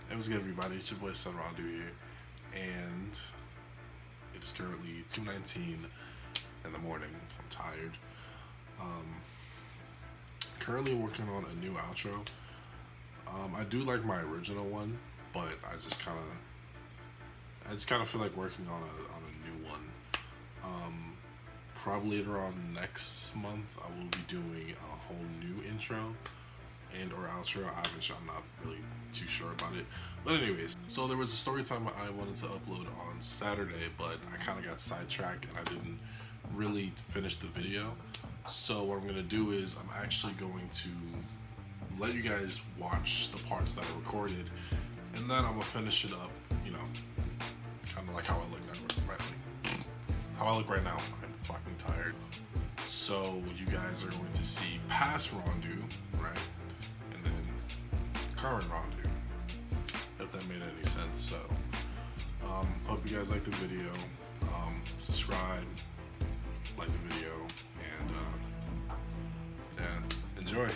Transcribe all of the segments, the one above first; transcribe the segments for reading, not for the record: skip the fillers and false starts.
Hey, what's good, everybody? It's your boy Son Rondue here, and it is currently 2:19 in the morning. I'm tired. Currently working on a new outro. I do like my original one, but I just kind of feel like working on a new one. Probably later on next month, I will be doing a whole new intro and or outro. I'm not really too sure about it, but anyways, so there was a story time I wanted to upload on Saturday, but I kind of got sidetracked and I didn't really finish the video. So what I'm gonna do is I'm actually going to let you guys watch the parts that I recorded, and then I'm gonna finish it up, you know, kind of like how I look right now. I'm fucking tired. So you guys are going to see past Rondue, right? And then current Rondue, if that made any sense. So hope you guys like the video. Subscribe, like the video, and enjoy.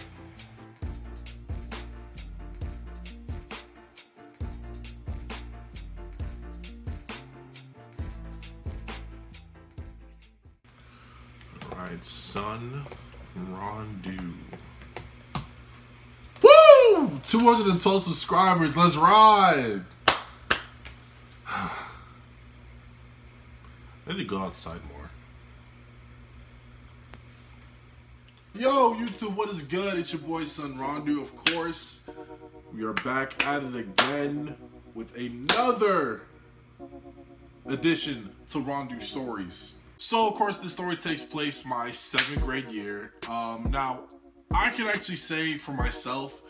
Alright, Son Rondue. Woo! 212 subscribers, let's ride! I need to go outside more. Yo, YouTube, what is good? It's your boy Son Rondue, of course. We are back at it again with another addition to Rondue Stories. So, of course, this story takes place my 7th grade year. Now, I can actually say for myself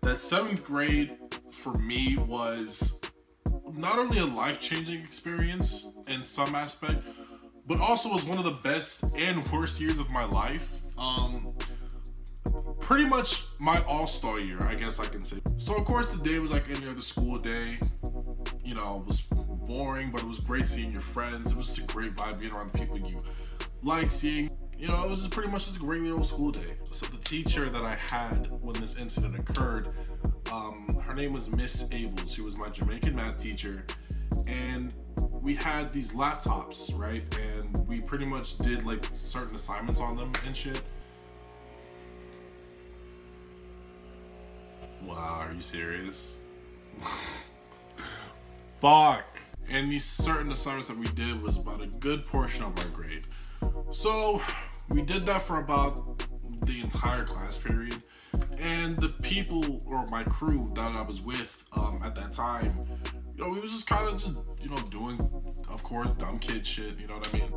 that 7th grade for me was not only a life-changing experience in some aspect, but also was one of the best and worst years of my life. Pretty much my all-star year, I guess I can say. So, of course, the day was like any other school day. You know, it was boring, but it was great seeing your friends. It was just a great vibe being around the people you like seeing. You know, it was just pretty much just a regular old school day. So the teacher that I had when this incident occurred, her name was Miss Abel. She was my Jamaican math teacher, and we had these laptops, right? And we pretty much did like certain assignments on them and shit. Wow, are you serious? Fuck. And these certain assignments that we did was about a good portion of our grade. So we did that for about the entire class period. And the people, or my crew that I was with at that time, you know, we was just kind of just, you know, doing, of course, dumb kid shit, you know what I mean?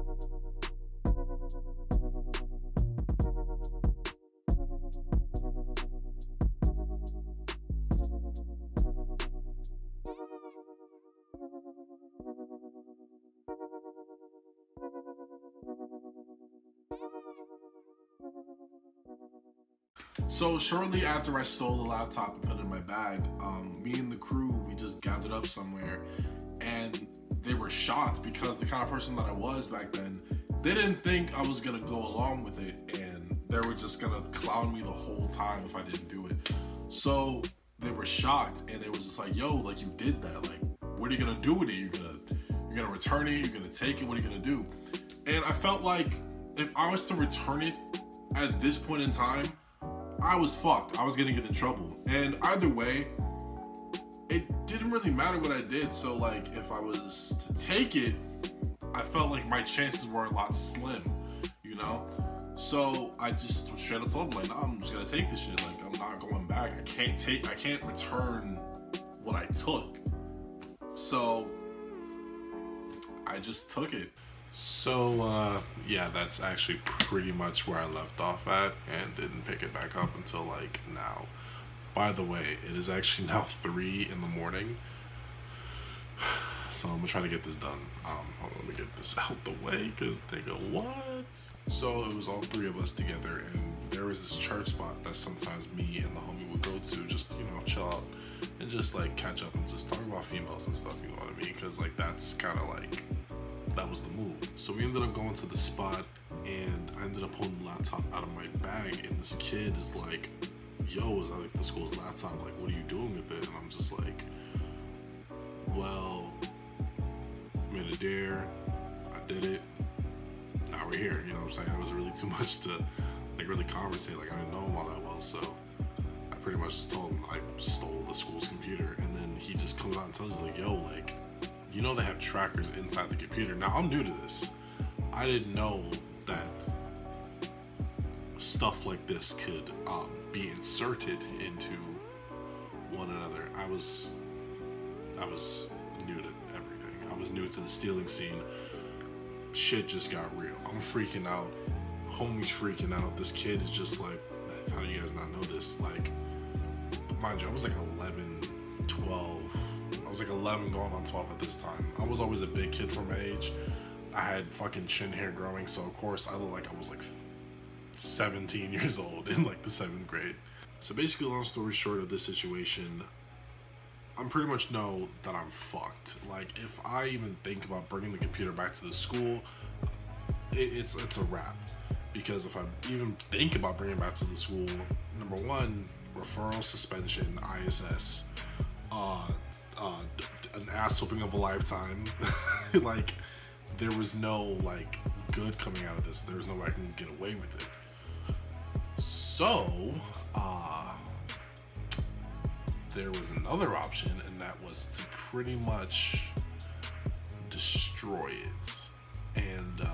So shortly after I stole the laptop and put it in my bag, me and the crew, we just gathered up somewhere, and they were shocked because the kind of person that I was back then, they didn't think I was gonna go along with it, and they were just gonna clown me the whole time if I didn't do it. So they were shocked, and they was just like, yo, like, you did that, like, what are you gonna do with it? You're gonna return it? You're gonna take it? What are you gonna do? And I felt like if I was to return it at this point in time, I was fucked. I was gonna get in trouble. And either way, it didn't really matter what I did. So like, if I was to take it, I felt like my chances were a lot slim, you know? So I just straight up told them, like, nah, I'm just gonna take this shit. Like, I'm not going back. I can't return what I took. So I just took it. So yeah, that's actually pretty much where I left off at, and didn't pick it back up until like now. By the way, it is actually now 3 in the morning, so I'm gonna try to get this done. Hold on, let me get this out the way, because nigga, what? So it was all 3 of us together, and there was this church spot that sometimes me and the homie would go to, just, you know, chill out and just like catch up and just talk about females and stuff, you know what I mean? Because like that's kind of like, that was the move. So we ended up going to the spot, and I ended up pulling the laptop out of my bag, and this kid is like, yo, is that like the school's laptop? Like, what are you doing with it? And I'm just like, I'm saying? It was really too much to like really conversate. Like I didn't know him all that well, so I pretty much just told him I stole the school's computer, and then he just comes out and tells you like, yo, like, you know they have trackers inside the computer. Now I'm new to this. I didn't know that stuff like this could be inserted into one another. I was new to everything. I was new to the stealing scene. Shit just got real. I'm freaking out. Homie's freaking out. This kid is just like, man, how do you guys not know this? Like, mind you, I was like 11, 12. I was like 11 going on 12 at this time. I was always a big kid for my age. I had fucking chin hair growing, so of course I looked like I was like 17 years old in like the 7th grade. So basically, long story short of this situation, I pretty much know that I'm fucked. Like, if I even think about bringing the computer back to the school, it's a wrap. Because if I even think about bringing it back to the school, number one, referral, suspension, ISS, an ass whooping of a lifetime. Like, there was no like good coming out of this. There was no way I can get away with it. So, there was another option, and that was to pretty much destroy it. And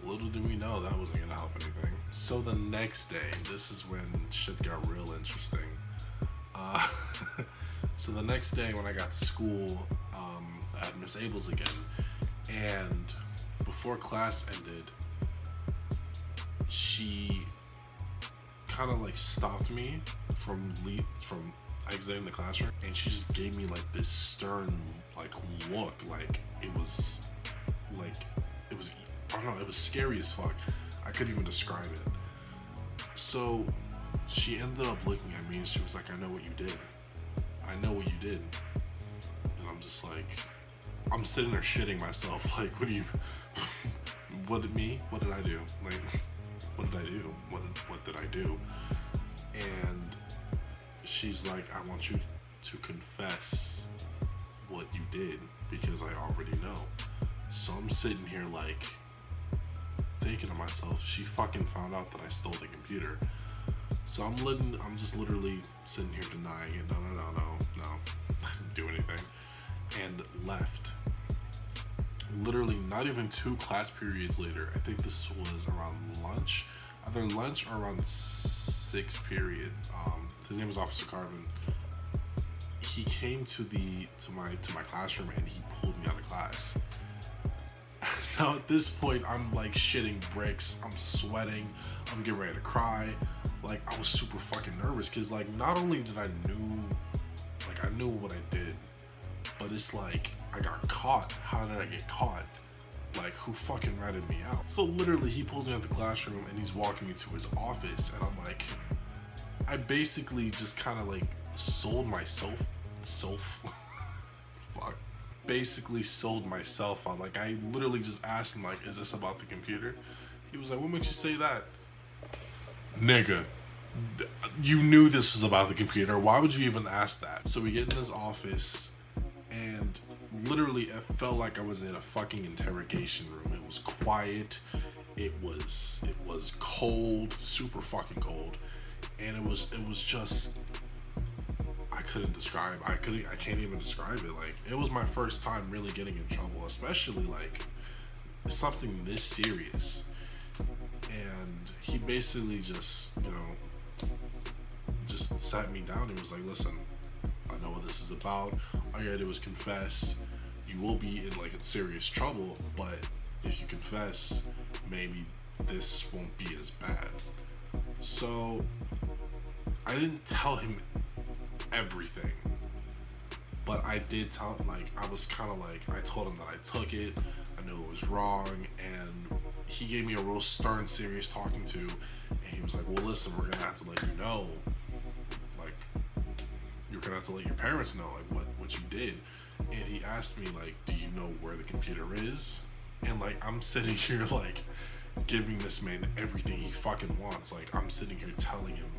little did we know that wasn't gonna help anything. So the next day, this is when shit got real interesting. So the next day when I got to school, I had Miss Abels again, and before class ended, she kind of like stopped me from exiting the classroom, and she just gave me like this stern like look. Like it was I don't know, it was scary as fuck. I couldn't even describe it. So she ended up looking at me and she was like, I know what you did. I know what you did. And I'm just like, I'm sitting there shitting myself. Like, what did I do? Like, what did I do? What did I do? And she's like, I want you to confess what you did because I already know. So I'm sitting here like thinking to myself, she fucking found out that I stole the computer. So I'm just literally sitting here denying it. No, didn't do anything. And left. Literally not even 2 class periods later, I think this was around lunch, either lunch or around 6th period. His name was Officer Carvin. He came to my classroom and he pulled me out of class. Now at this point, I'm like shitting bricks, I'm sweating, I'm getting ready to cry. Like, I was super fucking nervous because like not only did I knew what I did, but it's like I got caught. How did I get caught? Like, who fucking ratted me out? So literally he pulls me out of the classroom and he's walking me to his office, and I'm like, I basically just kind of like sold myself fuck. Basically sold myself out. Like, I literally just asked him, like, is this about the computer? He was like, what makes you say that? Nigga, you knew this was about the computer. Why would you even ask that? So we get in his office, and literally it felt like I was in a fucking interrogation room. It was quiet. It was cold, super fucking cold. And it was just, I can't even describe it. Like, it was my first time really getting in trouble, especially like something this serious. And he basically just, just sat me down and was like, listen, I know what this is about. All you gotta do is confess. You will be in like serious trouble, but if you confess, maybe this won't be as bad. So I didn't tell him everything, but I did tell him, like, I was kind of like, I told him that I took it, I knew it was wrong, and he gave me a real stern, serious talking to, and he was like, well, listen, we're gonna have to let you know, like, you're gonna have to let your parents know, like, what you did. And he asked me, like, do you know where the computer is? And like, I'm sitting here like giving this man everything he fucking wants. Like, I'm sitting here telling him,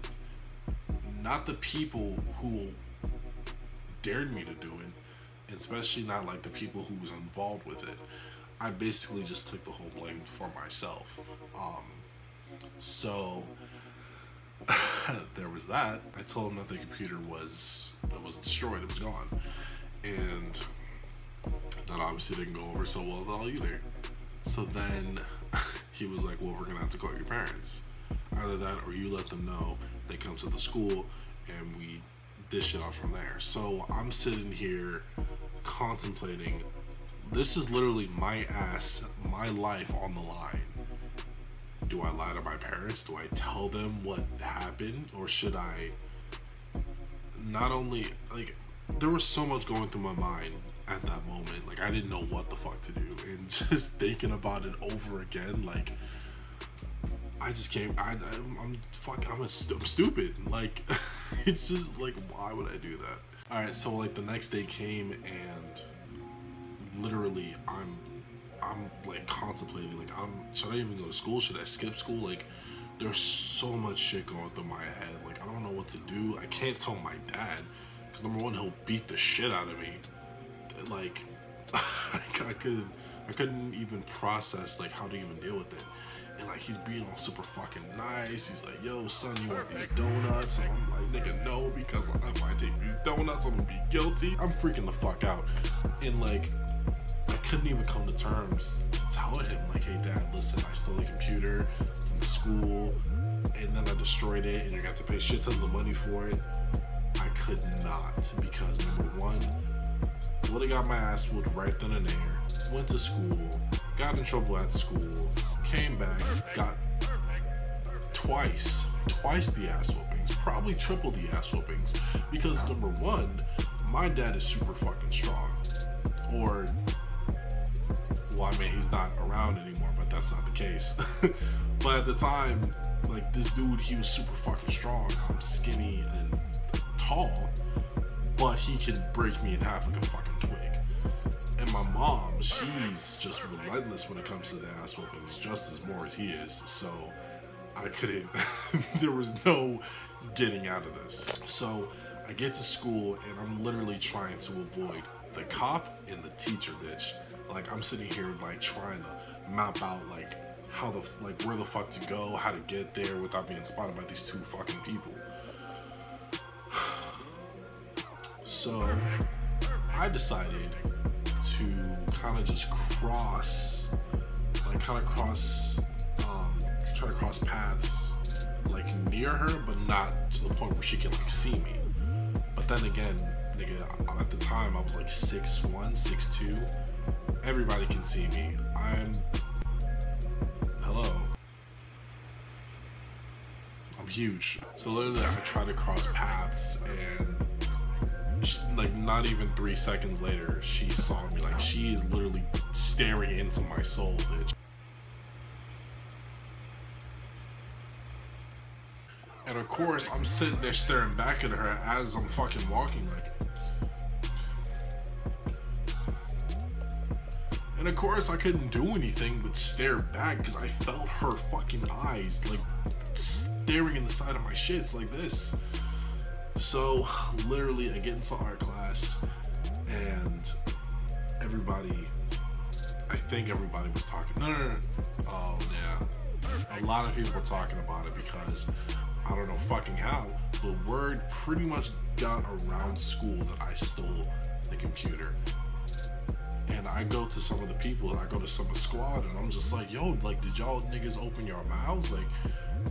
not the people who dared me to do it, especially not like the people who was involved with it. I basically just took the whole blame for myself. So there was that. I told him that the computer was destroyed, it was gone. And that obviously didn't go over so well at all either. So then he was like, well, we're gonna have to call your parents. Either that or you let them know, they come to the school and we dish it off from there. So I'm sitting here contemplating, this is literally my ass, my life on the line. Do I lie to my parents? Do I tell them what happened? Or should I not only, like, there was so much going through my mind at that moment. Like, I didn't know what the fuck to do. And just thinking about it over again, like, I just can't, I'm stupid. Like, it's just like, why would I do that? All right, so like the next day came and literally I'm like contemplating, like, should I even go to school? Should I skip school? Like, there's so much shit going through my head. Like, I don't know what to do. I can't tell my dad because number one, he'll beat the shit out of me. Like, I couldn't even process like how to even deal with it. And like, he's being all super fucking nice. He's like, yo son, you want these donuts? And I'm like, nigga, no, because if I take these donuts, I'm gonna be guilty. I'm freaking the fuck out. And like, I couldn't even come to terms to tell him, like, hey dad, listen, I stole the computer from the school and then I destroyed it and you're gonna have to pay shit tons of money for it. I could not, because number one, would have got my ass whooped right then and there. Went to school, got in trouble at school, came back, got twice the ass whoopings, probably triple the ass whoopings, because number one, my dad is super fucking strong. Or, well, I mean, he's not around anymore, but that's not the case. But at the time, like, this dude, he was super fucking strong. I'm skinny and tall, but he can break me in half like a fucking twig. And my mom, she's just relentless when it comes to the ass whoopings, just as more as he is. So I couldn't, there was no getting out of this. So I get to school and I'm literally trying to avoid the cop and the teacher bitch. Like, I'm sitting here like trying to map out like how the, like, where the fuck to go, how to get there without being spotted by these two fucking people. So I decided to kind of just try to cross paths like near her, but not to the point where she can like see me. But then again, nigga, at the time I was like 6'1", 6'2". Everybody can see me. Hello. I'm huge. So literally I try to cross paths and like not even 3 seconds later, she saw me. Like, she is literally staring into my soul, bitch. And of course, I'm sitting there staring back at her as I'm fucking walking, like. And of course, I couldn't do anything but stare back because I felt her fucking eyes, like, staring in the side of my shits like this. So literally I get into art class and I think everybody was talking. No. Oh yeah. A lot of people were talking about it because I don't know fucking how, the word pretty much got around school that I stole the computer. And I go to some of the people, I go to some of the squad and I'm just like, yo, like, did y'all niggas open your mouths? Like,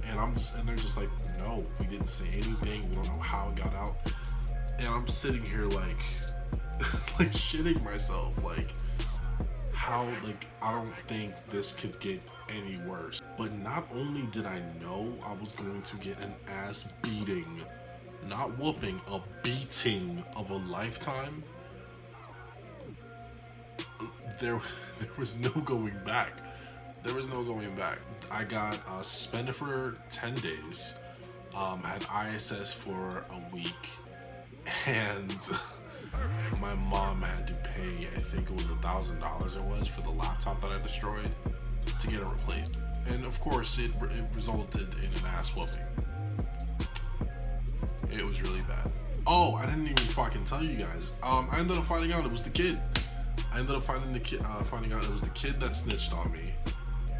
and they're just like, no, we didn't say anything. We don't know how it got out. And I'm sitting here like, like shitting myself. Like, how, like, I don't think this could get any worse. But not only did I know I was going to get an ass beating, not whooping, a beating of a lifetime, there was no going back. There was no going back. I got suspended for 10 days, had ISS for a week, and my mom had to pay, I think it was $1,000 it was, for the laptop that I destroyed to get it replaced. And of course, it resulted in an ass whooping. It was really bad. Oh, I didn't even fucking tell you guys. I ended up finding out it was the kid. I ended up finding out it was the kid that snitched on me,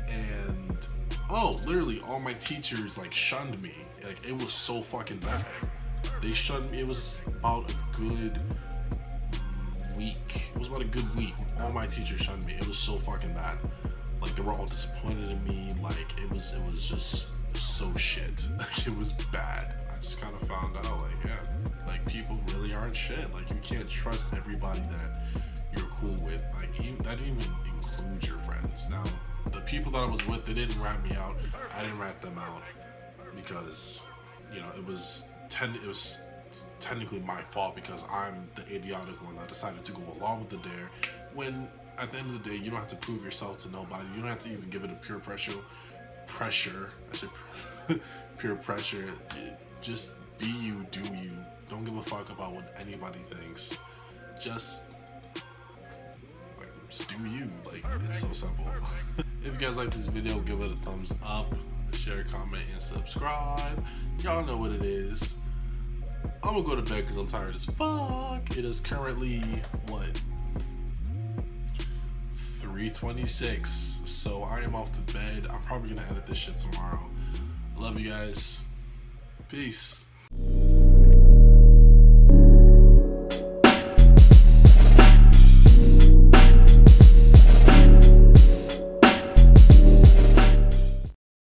and literally all my teachers like shunned me. Like, it was so fucking bad. They shunned me. It was about a good week. It was about a good week. All my teachers shunned me. It was so fucking bad. Like, they were all disappointed in me. Like, it was just so shit. Like, it was bad. I just kind of found out, like, yeah, like, people really aren't shit. Like, you can't trust everybody that you're cool with. Like, that didn't even include your friends. Now, the people that I was with, they didn't rat me out. I didn't rat them out because, you know, it was technically my fault because I'm the idiotic one that decided to go along with the dare, when at the end of the day, you don't have to prove yourself to nobody. You don't have to even give it a peer pressure. Peer pressure. Just be you, do you. Don't give a fuck about what anybody thinks. Just do you. Like, it's so simple. If you guys like this video, give it a thumbs up, share, comment, and subscribe. Y'all know what it is. I'm gonna go to bed because I'm tired as fuck. It is currently, what, 3:26. So I am off to bed. I'm probably gonna edit this shit tomorrow. Love you guys. Peace.